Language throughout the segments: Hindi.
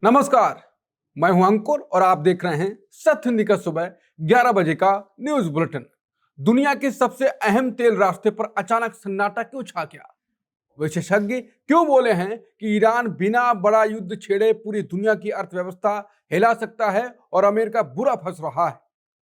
नमस्कार, मैं हूं अंकुर और आप देख रहे हैं सत्य हिंदी का सुबह 11 बजे का न्यूज बुलेटिन। दुनिया के सबसे अहम तेल रास्ते पर अचानक सन्नाटा क्यों छा गया? विशेषज्ञ क्यों बोले हैं कि ईरान बिना बड़ा युद्ध छेड़े पूरी दुनिया की अर्थव्यवस्था हिला सकता है और अमेरिका बुरा फंस रहा है?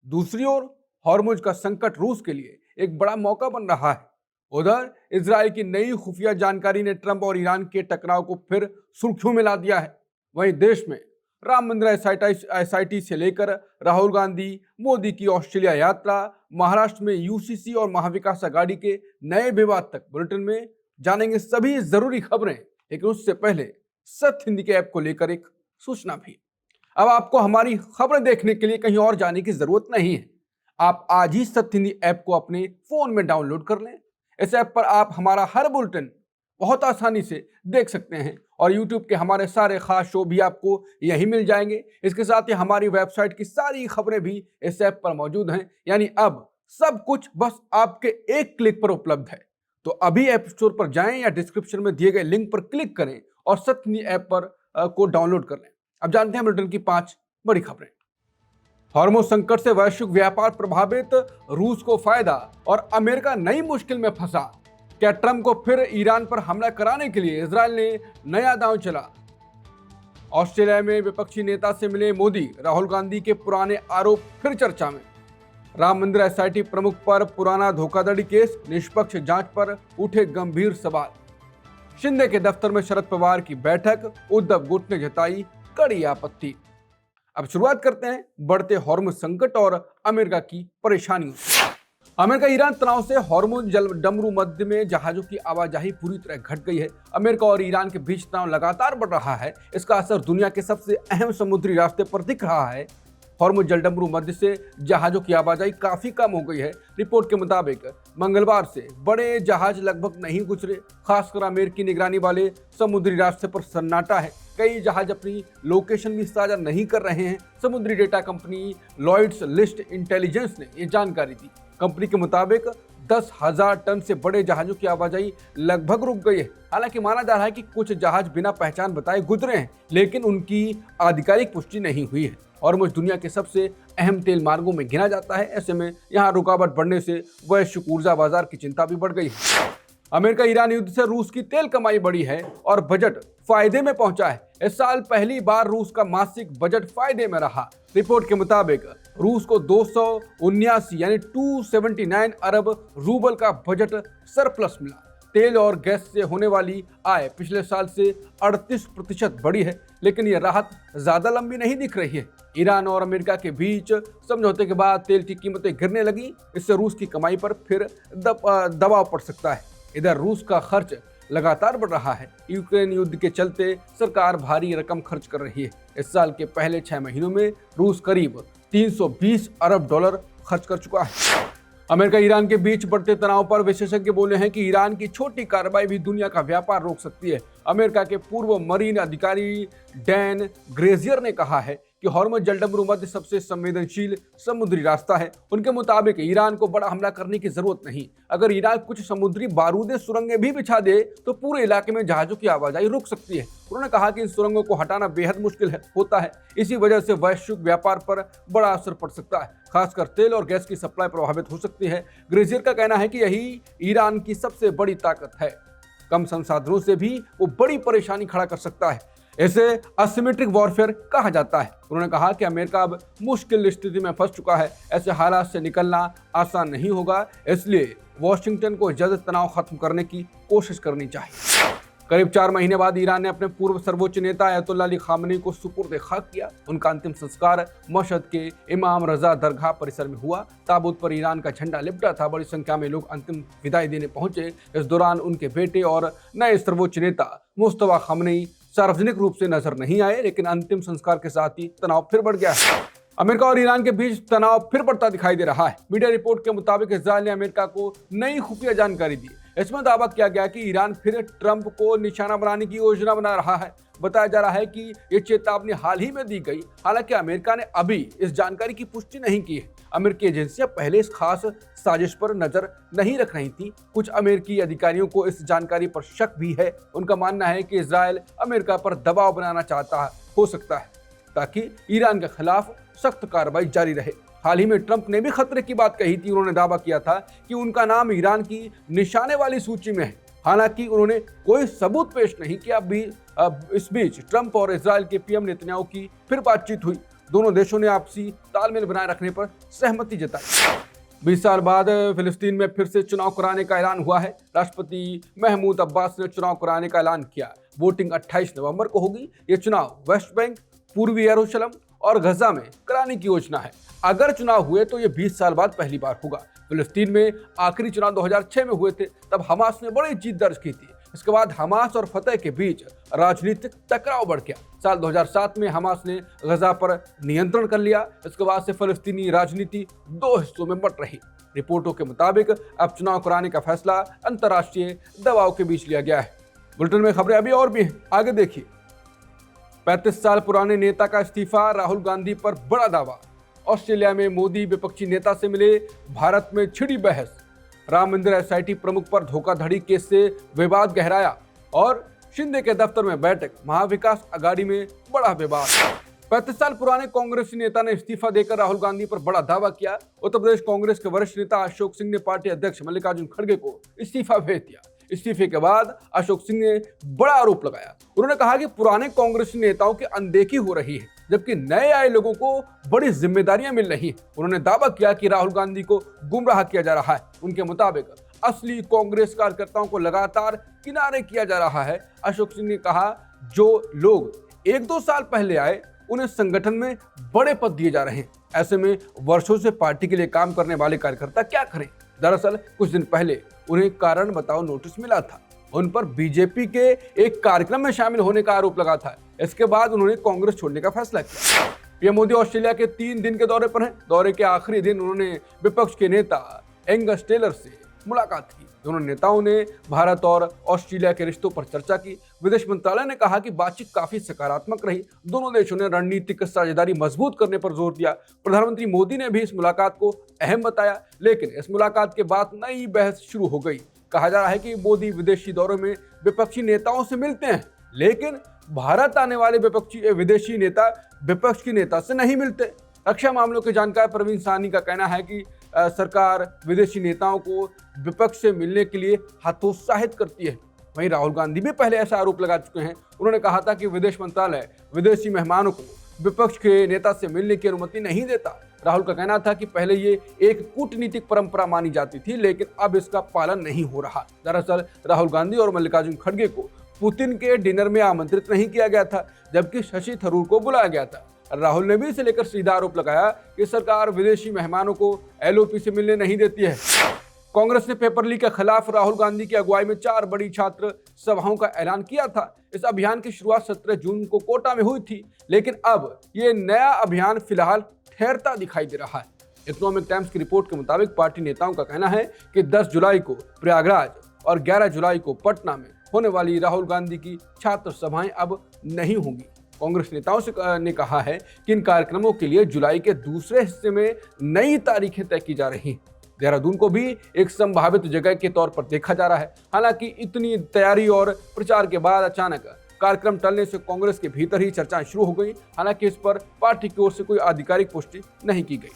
दूसरी ओर हॉर्मुज का संकट रूस के लिए एक बड़ा मौका बन रहा है। उधर इजराइल की नई खुफिया जानकारी ने ट्रंप और ईरान के टकराव को फिर सुर्खियों में ला दिया है। वहीं देश में राम मंदिर एसआईटी से लेकर राहुल गांधी मोदी की ऑस्ट्रेलिया यात्रा, महाराष्ट्र में यूसीसी और महाविकास अघाड़ी के नए विवाद तक बुलेटिन में जानेंगे सभी जरूरी खबरें। लेकिन उससे पहले सत्य हिंदी के ऐप को लेकर एक सूचना भी। अब आपको हमारी खबरें देखने के लिए कहीं और जाने की जरूरत नहीं है। आप आज ही सत्य हिंदी ऐप को अपने फोन में डाउनलोड कर लें। इस ऐप पर आप हमारा हर बुलेटिन बहुत आसानी से देख सकते हैं और YouTube के हमारे सारे खास शो भी आपको यहीं मिल जाएंगे। इसके साथ ही हमारी वेबसाइट की सारी खबरें भी इस ऐप पर मौजूद हैं। यानी अब सब कुछ बस आपके एक क्लिक पर उपलब्ध है। तो अभी ऐप स्टोर पर जाएं या डिस्क्रिप्शन में दिए गए लिंक पर क्लिक करें और सत्य हिंदी ऐप पर को डाउनलोड कर लें। अब जानते हैं बुलेटिन की 5 बड़ी खबरें। हॉर्मुज संकट से वैश्विक व्यापार प्रभावित, रूस को फायदा और अमेरिका नई मुश्किल में फंसा। क्या ट्रंप को फिर ईरान पर हमला कराने के लिए इजराइल ने नया दांव चला? ऑस्ट्रेलिया में विपक्षी नेता से मिले मोदी, राहुल गांधी के पुराने आरोप फिर चर्चा में। राम मंदिर एसआईटी प्रमुख पर पुराना धोखाधड़ी केस, निष्पक्ष जांच पर उठे गंभीर सवाल। शिंदे के दफ्तर में शरद पवार की बैठक, उद्धव गुट ने जताई कड़ी आपत्ति। अब शुरुआत करते हैं बढ़ते हॉर्मुज संकट और अमेरिका की परेशानियों से। अमेरिका ईरान तनाव से हॉर्मुज जलडमरू मध्य में जहाजों की आवाजाही पूरी तरह घट गई है। अमेरिका और ईरान के बीच तनाव लगातार बढ़ रहा है। इसका असर दुनिया के सबसे अहम समुद्री रास्ते पर दिख रहा है। हॉर्मुज जलडमरू मध्य से जहाजों की आवाजाही काफी कम हो गई है। रिपोर्ट के मुताबिक मंगलवार से बड़े जहाज लगभग नहीं गुजरे। खासकर अमेरिकी निगरानी वाले समुद्री रास्ते पर सन्नाटा है। कई जहाज अपनी लोकेशन भी साझा नहीं कर रहे हैं। समुद्री data company Lloyd's List Intelligence ने यह जानकारी दी। कंपनी के मुताबिक 10,000 टन से बड़े जहाजों की आवाजाही लगभग रुक गई है। हालांकि माना जा रहा है कि कुछ जहाज बिना पहचान बताए गुजरे हैं, लेकिन उनकी आधिकारिक पुष्टि नहीं हुई है। हॉर्मुज दुनिया के सबसे अहम तेल मार्गों में गिना जाता है। ऐसे में यहां रुकावट बढ़ने से वैश्विक ऊर्जा बाजार की चिंता भी बढ़ गई है। अमेरिका ईरान युद्ध से रूस की तेल कमाई बढ़ी है और बजट फायदे में पहुंचा है। इस साल पहली बार रूस का मासिक बजट फायदे में रहा। रिपोर्ट के मुताबिक रूस को 279 यानी 279 अरब रूबल का बजट सरप्लस मिला। तेल और गैस से होने वाली आय पिछले साल से 38% बढ़ी है, लेकिन यह राहत ज्यादा लंबी नहीं दिख रही है। ईरान और अमेरिका के बीच समझौते के बाद तेल की कीमतें गिरने लगी। इससे रूस की कमाई पर फिर दबाव पड़ सकता है। इधर रूस का खर्च लगातार बढ़ रहा है। यूक्रेन युद्ध के चलते सरकार भारी रकम खर्च कर रही है। इस साल के पहले 6 महीनों में रूस करीब 320 अरब डॉलर खर्च कर चुका है। अमेरिका ईरान के बीच बढ़ते तनाव पर विशेषज्ञ बोले हैं कि ईरान की छोटी कार्रवाई भी दुनिया का व्यापार रोक सकती है। अमेरिका के पूर्व मरीन अधिकारी डैन ग्रेजियर ने कहा है कि हॉर्मुज जलडमरू मध्य सबसे संवेदनशील समुद्री रास्ता है। उनके मुताबिक ईरान को बड़ा हमला करने की जरूरत नहीं। अगर ईरान कुछ समुद्री बारूदी सुरंगें भी बिछा दे तो पूरे इलाके में जहाजों की आवाजाही रुक सकती है। उन्होंने कहा कि इन सुरंगों को हटाना बेहद मुश्किल होता है। इसी वजह से वैश्विक व्यापार पर बड़ा असर पड़ सकता है। खासकर तेल और गैस की सप्लाई प्रभावित हो सकती है। ग्रेजियर का कहना है कि यही ईरान की सबसे बड़ी ताकत है। कम संसाधनों से भी वो बड़ी परेशानी खड़ा कर सकता है। इसे असिमेट्रिक वॉरफेयर कहा जाता है। उन्होंने कहा कि अमेरिका अब मुश्किल स्थिति में फंस चुका है। ऐसे हालात से निकलना आसान नहीं होगा, इसलिए वॉशिंगटन को जल्द तनाव खत्म करने की कोशिश करनी चाहिए। करीब 4 महीने बाद ईरान ने अपने पूर्व सर्वोच्च नेता अयतुल्ला अली खामनेई को सुपुर्द खाक किया। उनका अंतिम संस्कार मशहद के इमाम रजा दरगाह परिसर में हुआ। ताबूत पर ईरान का झंडा लिपटा था। बड़ी संख्या में लोग अंतिम विदाई देने पहुंचे। इस दौरान उनके बेटे और नए सर्वोच्च नेता मुस्तफा खामनेई सार्वजनिक रूप से नजर नहीं आए, लेकिन अंतिम संस्कार के साथ ही तनाव फिर बढ़ गया है। अमेरिका और ईरान के बीच तनाव फिर बढ़ता दिखाई दे रहा है। मीडिया रिपोर्ट के मुताबिक इजराइल ने अमेरिका को नई खुफिया जानकारी दी। इसमें दावा किया गया कि ईरान फिर ट्रंप को निशाना बनाने की योजना बना रहा है। बताया जा रहा है कि ये चेतावनी हाल ही में दी गई। हालांकि अमेरिका ने अभी इस जानकारी की पुष्टि नहीं की है। अमेरिकी एजेंसियां पहले इस खास साजिश पर नजर नहीं रख रही थी। कुछ अमेरिकी अधिकारियों को इस जानकारी पर शक भी है। उनका मानना है कि इजराइल अमेरिका पर दबाव बनाना चाहता हो सकता है ताकि ईरान के खिलाफ सख्त कार्रवाई जारी रहे। हाल ही में ट्रंप ने भी खतरे की बात कही थी। उन्होंने दावा किया था कि उनका नाम ईरान की निशाने वाली सूची में है। हालांकि उन्होंने कोई सबूत पेश नहीं किया। इस बीच ट्रंप और इजराइल के पीएम नेतन्याहू की फिर बातचीत हुई। दोनों देशों ने आपसी तालमेल बनाए रखने पर सहमति जताई। 20 साल बाद फिलिस्तीन में फिर से चुनाव कराने का ऐलान हुआ है। राष्ट्रपति महमूद अब्बास ने चुनाव कराने का ऐलान किया। वोटिंग 28 नवंबर को होगी। ये चुनाव वेस्ट बैंक, पूर्वी यरूशलेम और गजा में कराने की योजना है। अगर चुनाव हुए तो ये 20 साल बाद पहली बार होगा। फिलिस्तीन में आखिरी चुनाव 2006 में हुए थे। तब हमास ने बड़ी जीत दर्ज की थी। इसके बाद हमास और फतह के बीच राजनीतिक टकराव बढ़ गया। साल 2007 में हमास ने गजा पर नियंत्रण कर लिया। इसके बाद से फिलिस्तीनी राजनीति दो हिस्सों में बंट रही। रिपोर्टों के मुताबिक अब चुनाव कराने का फैसला अंतर्राष्ट्रीय दबाव के बीच लिया गया है। बुलेटिन में खबरें अभी और भी हैं, आगे देखिए। 35 साल पुराने नेता का इस्तीफा, राहुल गांधी पर बड़ा दावा। ऑस्ट्रेलिया में मोदी विपक्षी नेता से मिले, भारत में छिड़ी बहस। राम मंदिर एसआईटी प्रमुख पर धोखाधड़ी केस से विवाद गहराया और शिंदे के दफ्तर में बैठक, महाविकास अघाड़ी में बड़ा विवाद। 35 साल पुराने कांग्रेसी नेता ने इस्तीफा देकर राहुल गांधी पर बड़ा दावा किया। उत्तर प्रदेश कांग्रेस के वरिष्ठ नेता अशोक सिंह ने पार्टी अध्यक्ष मल्लिकार्जुन खड़गे को इस्तीफा भेज दिया। इस्तीफे के बाद अशोक सिंह ने बड़ा आरोप लगाया। उन्होंने कहा कि पुराने कांग्रेसी नेताओं की अनदेखी हो रही है, जबकि नए आए लोगों को बड़ी जिम्मेदारियां मिल रही हैं। उन्होंने दावा किया कि राहुल गांधी को गुमराह किया जा रहा है। उनके मुताबिक असली कांग्रेस कार्यकर्ताओं को लगातार किनारे किया जा रहा है। अशोक सिंह ने कहा, जो लोग 1-2 साल पहले आए उन्हें संगठन में बड़े पद दिए जा रहे हैं। ऐसे में वर्षों से पार्टी के लिए काम करने वाले कार्यकर्ता क्या करें। दरअसल कुछ दिन पहले उन्हें कारण बताओ नोटिस मिला था। उन पर बीजेपी के एक कार्यक्रम में शामिल होने का आरोप लगा था। इसके बाद उन्होंने कांग्रेस छोड़ने का फैसला किया। पीएम मोदी ऑस्ट्रेलिया के 3 दिन के दौरे पर हैं। दौरे के आखिरी दिन उन्होंने विपक्ष के नेता एंगस टेलर से मुलाकात की। दोनों नेताओं ने भारत और ऑस्ट्रेलिया के रिश्तों पर चर्चा की। विदेश मंत्रालय ने कहा कि बातचीत काफी सकारात्मक रही। दोनों देशों ने रणनीतिक साझेदारी मजबूत करने पर जोर दिया। प्रधानमंत्री मोदी ने भी इस मुलाकात को अहम बताया, लेकिन इस मुलाकात के बाद नई बहस शुरू हो गई। कहा जा रहा है कि मोदी विदेशी दौरों में विपक्षी नेताओं से मिलते हैं, लेकिन भारत आने वाले विदेशी नेता विपक्ष के नेता से नहीं मिलते। रक्षा मामलों के जानकार प्रवीण साहनी का कहना है कि सरकार विदेशी नेताओं को विपक्ष से मिलने के लिए हतोत्साहित करती है। वहीं राहुल गांधी भी पहले ऐसा आरोप लगा चुके हैं। उन्होंने कहा था कि विदेश मंत्रालय विदेशी मेहमानों को विपक्ष के नेता से मिलने की अनुमति नहीं देता। राहुल का कहना था कि पहले ये एक कूटनीतिक परंपरा मानी जाती थी, लेकिन अब इसका पालन नहीं हो रहा। दरअसल राहुल गांधी और मल्लिकार्जुन खड़गे को पुतिन के डिनर में आमंत्रित नहीं किया गया था, जबकि शशि थरूर को बुलाया गया था। राहुल ने भी इसे लेकर सीधा आरोप लगाया कि सरकार विदेशी मेहमानों को एलओपी से मिलने नहीं देती है। कांग्रेस ने पेपर लीक के खिलाफ राहुल गांधी की अगुवाई में 4 बड़ी छात्र सभाओं का ऐलान किया था। इस अभियान की शुरुआत 17 जून को कोटा में हुई थी, लेकिन अब ये नया अभियान फिलहाल ठहरता दिखाई दे रहा है। इकोनॉमिक टाइम्स की रिपोर्ट के मुताबिक पार्टी नेताओं का कहना है कि 10 जुलाई को प्रयागराज और 11 जुलाई को पटना में होने वाली राहुल गांधी की छात्र सभाएं अब नहीं होंगी। कांग्रेस नेताओं ने कहा है कि इन कार्यक्रमों के लिए जुलाई के दूसरे हिस्से में नई तारीखें तय की जा रही हैं। देहरादून को भी एक संभावित जगह के तौर पर देखा जा रहा है। हालांकि इतनी तैयारी और प्रचार के बाद अचानक कार्यक्रम टलने से कांग्रेस के भीतर ही चर्चाएं शुरू हो गई। हालांकि इस पर पार्टी की ओर से कोई आधिकारिक पुष्टि नहीं की गई।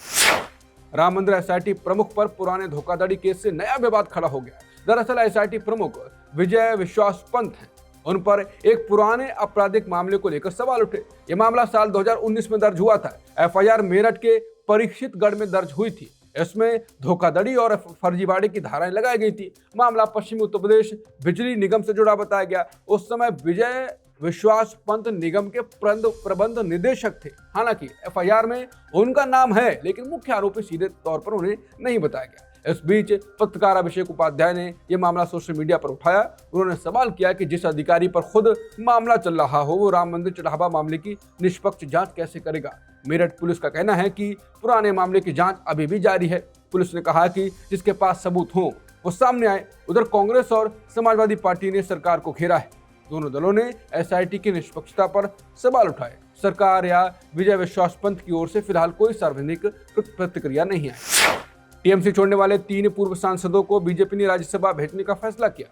राम मंदिर एसआईटी प्रमुख पर पुराने धोखाधड़ी केस से नया विवाद खड़ा हो गया। दरअसल एसआईटी प्रमुख विजय विश्वास पंत हैं। उन पर एक पुराने आपराधिक मामले को लेकर सवाल उठे। ये मामला साल 2019 में दर्ज हुआ था। एफआईआर मेरठ के परीक्षितगढ़ में दर्ज हुई थी। इसमें धोखाधड़ी और फर्जीवाड़े की धाराएं लगाई गई थी। मामला पश्चिमी उत्तर प्रदेश बिजली निगम से जुड़ा बताया गया। उस समय विजय विश्वास पंत निगम के प्रबंध निदेशक थे। हालांकि एफआईआर में उनका नाम है, लेकिन मुख्य आरोपी सीधे तौर पर उन्हें नहीं बताया गया। इस बीच पत्रकार अभिषेक उपाध्याय ने यह मामला सोशल मीडिया पर उठाया। उन्होंने सवाल किया कि जिस अधिकारी पर खुद मामला चल रहा हो, वो राम मंदिर चढ़ावा मामले की निष्पक्ष जांच कैसे करेगा। मेरठ पुलिस का कहना है कि पुराने मामले की जांच अभी भी जारी है। पुलिस ने कहा कि जिसके पास सबूत हो वो सामने आए। उधर कांग्रेस और समाजवादी पार्टी ने सरकार को घेरा है। दोनों दलों ने एसआईटी की निष्पक्षता पर सवाल उठाए। सरकार या विजय विश्वास पंत की ओर से फिलहाल कोई सार्वजनिक प्रतिक्रिया नहीं आई। टीएमसी छोड़ने वाले 3 पूर्व सांसदों को बीजेपी ने राज्यसभा भेजने का फैसला किया।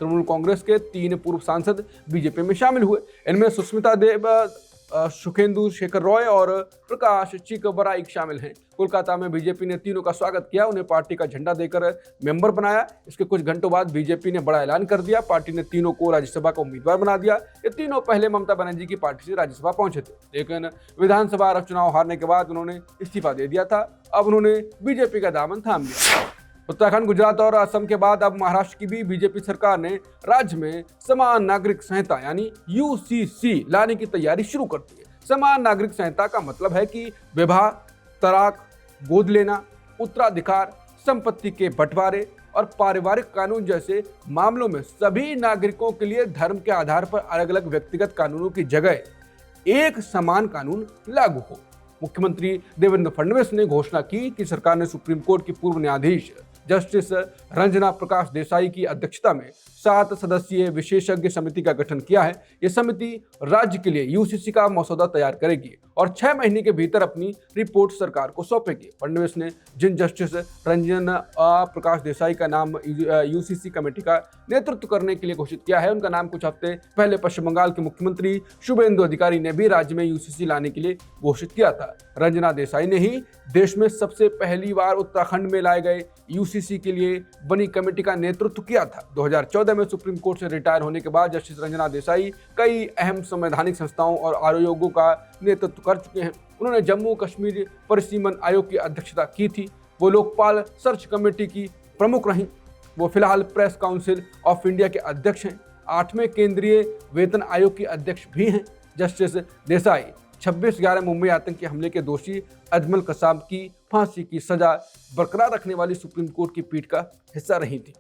तृणमूल कांग्रेस के 3 पूर्व सांसद बीजेपी में शामिल हुए। इनमें सुष्मिता देव, सुखेंदु शेखर रॉय और प्रकाश चिकबराइक शामिल हैं। कोलकाता में बीजेपी ने तीनों का स्वागत किया, उन्हें पार्टी का झंडा देकर मेंबर बनाया। इसके कुछ घंटों बाद बीजेपी ने बड़ा ऐलान कर दिया। पार्टी ने तीनों को राज्यसभा का उम्मीदवार बना दिया। ये तीनों पहले ममता बनर्जी की पार्टी से राज्यसभा पहुंचे थे, लेकिन विधानसभा चुनाव हारने के बाद उन्होंने इस्तीफा दे दिया था। अब उन्होंने बीजेपी का दामन थाम लिया। उत्तराखंड, गुजरात और असम के बाद अब महाराष्ट्र की भी बीजेपी सरकार ने राज्य में समान नागरिक संहिता यानी यूसीसी लाने की तैयारी शुरू कर दी है। समान नागरिक संहिता का मतलब है कि विवाह, तलाक, गोद लेना, उत्तराधिकार, संपत्ति के बंटवारे और पारिवारिक कानून जैसे मामलों में सभी नागरिकों के लिए धर्म के आधार पर अलग अलग व्यक्तिगत कानूनों की जगह एक समान कानून लागू हो। मुख्यमंत्री देवेंद्र फडणवीस ने घोषणा की कि सरकार ने सुप्रीम कोर्ट की पूर्व न्यायाधीश जस्टिस रंजना प्रकाश देसाई की अध्यक्षता में 7 सदस्यीय विशेषज्ञ समिति का गठन किया है। ये समिति राज्य के लिए यूसीसी का मसौदा तैयार करेगी और 6 महीने के भीतर अपनी रिपोर्ट सरकार को सौंपेगी। फडणवीस ने जिन जस्टिस रंजना प्रकाश देसाई का नाम यूसीसी कमेटी का नेतृत्व करने के लिए घोषित किया है, उनका नाम कुछ हफ्ते पहले पश्चिम बंगाल के मुख्यमंत्री शुभेंदु अधिकारी ने भी राज्य में यूसीसी लाने के लिए घोषित किया था। रंजना देसाई ने ही देश में सबसे पहली बार उत्तराखंड में लाए गए यूसीसी के लिए बनी कमेटी का नेतृत्व किया था। 2014 में सुप्रीम कोर्ट से रिटायर होने के बाद जस्टिस रंजना देसाई कई अहम संवैधानिक संस्थाओं और आयोगों का नेतृत्व कर चुके हैं। उन्होंने जम्मू कश्मीर परिसीमन आयोग की अध्यक्षता की थी। वो लोकपाल सर्च कमेटी की प्रमुख रहीं। वो फिलहाल प्रेस काउंसिल ऑफ इंडिया के अध्यक्ष हैं। 8वें केंद्रीय वेतन आयोग की अध्यक्ष भी हैं। जस्टिस देसाई 26/11 मुंबई आतंकी हमले के दोषी अजमल कसाब की फांसी की सजा बरकरार रखने वाली सुप्रीम कोर्ट की पीठ का हिस्सा रही थी।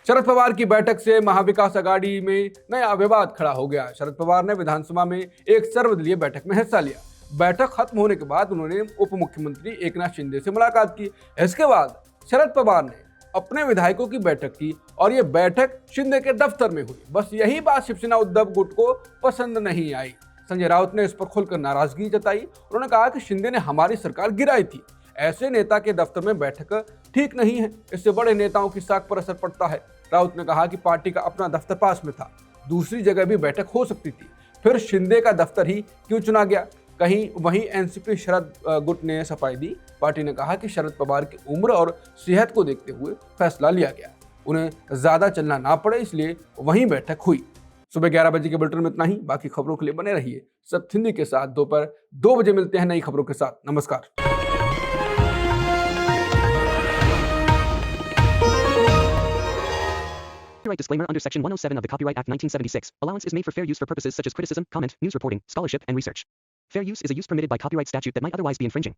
शरद पवार की बैठक से महाविकास अघाड़ी में नया विवाद खड़ा हो गया। शरद पवार ने विधानसभा में एक सर्वदलीय बैठक में हिस्सा लिया। बैठक खत्म होने के बाद उन्होंने उप मुख्यमंत्री एकनाथ शिंदे से मुलाकात की। इसके बाद शरद पवार ने अपने विधायकों की बैठक की और ये बैठक शिंदे के दफ्तर में हुई। बस यही बात शिवसेना उद्धव गुट को पसंद नहीं आई। संजय राउत ने इस पर खुलकर नाराजगी जताई। उन्होंने कहा कि शिंदे ने हमारी सरकार गिराई थी। ऐसे नेता के दफ्तर में बैठक ठीक नहीं है, इससे बड़े नेताओं की साख पर असर पड़ता है। राउत ने कहा कि पार्टी का अपना दफ्तर पास में था, दूसरी जगह भी बैठक हो सकती थी, फिर शिंदे का दफ्तर ही क्यों चुना गया। कहीं वहीं एनसीपी शरद गुट ने सफाई दी। पार्टी ने कहा कि शरद पवार की उम्र और सेहत को देखते हुए फैसला लिया गया, उन्हें ज्यादा चलना ना पड़े, इसलिए वहीं बैठक हुई। सुबह 11 बजे के बुलेटिन में इतना ही। बाकी खबरों के लिए बने रहिए सत्य हिंदी के साथ। दोपहर 2 बजे मिलते हैं नई खबरों के साथ। नमस्कार। Copyright disclaimer under Section 107 of the Copyright Act 1976. Allowance is made for fair use for purposes such as criticism, comment, news reporting, scholarship, and research. Fair use is a use permitted by copyright statute that might otherwise be infringing.